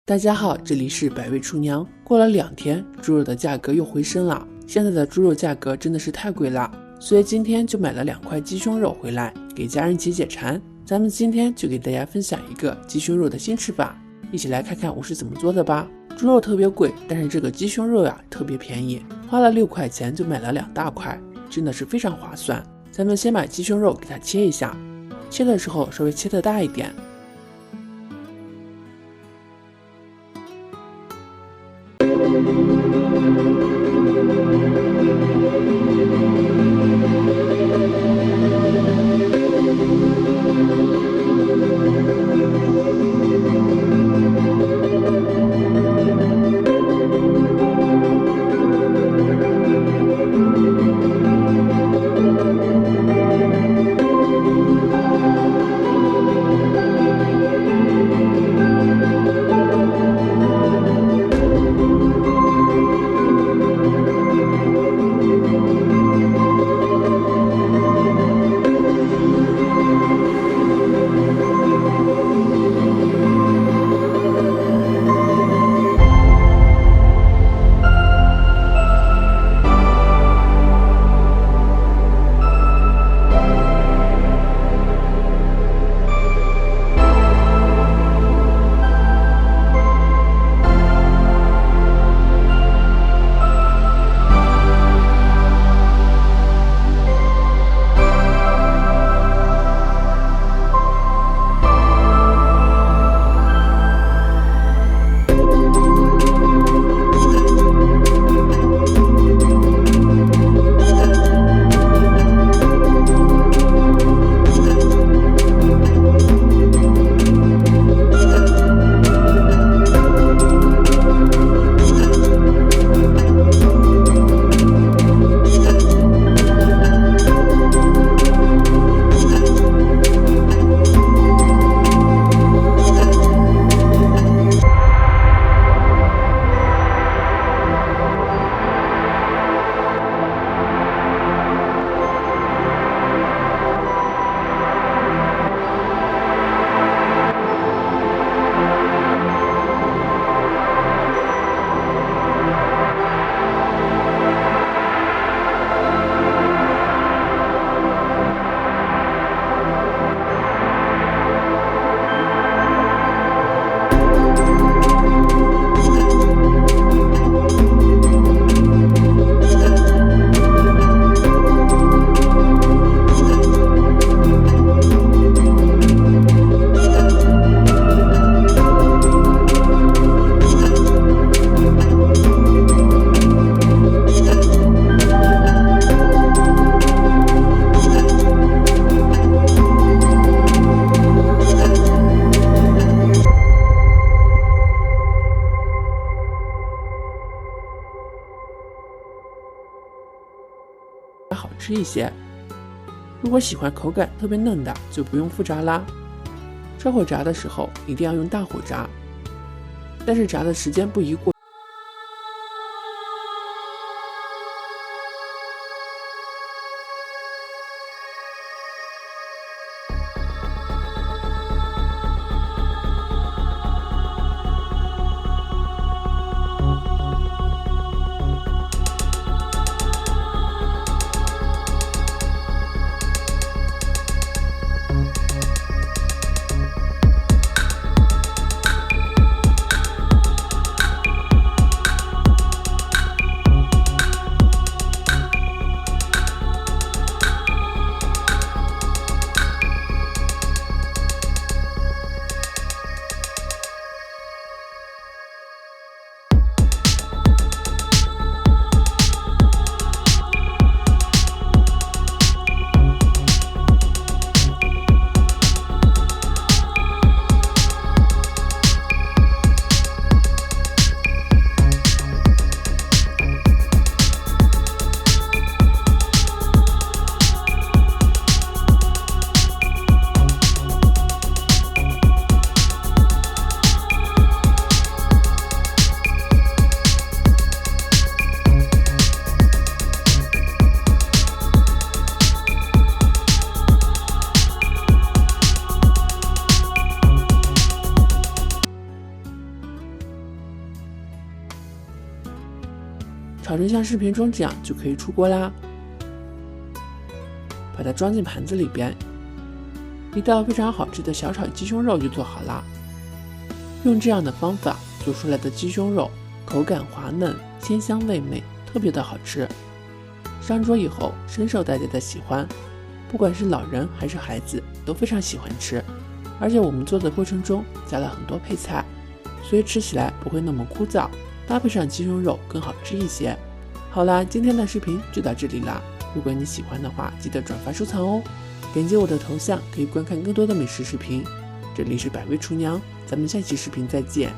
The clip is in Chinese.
大家好，这里是百味厨娘。过了2天，猪肉的价格又回升了。现在的猪肉价格真的是太贵了，所以今天就买了2块鸡胸肉回来，给家人解解馋。咱们今天就给大家分享一个鸡胸肉的新吃法，一起来看看我是怎么做的吧。猪肉特别贵，但是这个鸡胸肉呀特别便宜，花了6块钱就买了2大块，真的是非常划算。咱们先把鸡胸肉给它切一下，切的时候稍微切得大一点。好吃一些。如果喜欢口感特别嫩的，就不用复炸啦。这会炸的时候一定要用大火炸，但是炸的时间不宜过。炒成像视频中这样就可以出锅啦。把它装进盘子里边，一道非常好吃的小炒鸡胸肉就做好啦。用这样的方法做出来的鸡胸肉口感滑嫩，鲜香味美，特别的好吃。上桌以后深受大家的喜欢，不管是老人还是孩子都非常喜欢吃。而且我们做的过程中加了很多配菜，所以吃起来不会那么枯燥，搭配上鸡胸肉更好吃一些。好啦，今天的视频就到这里啦。如果你喜欢的话，记得转发收藏哦。点击我的头像可以观看更多的美食视频。这里是百味厨娘，咱们下期视频再见。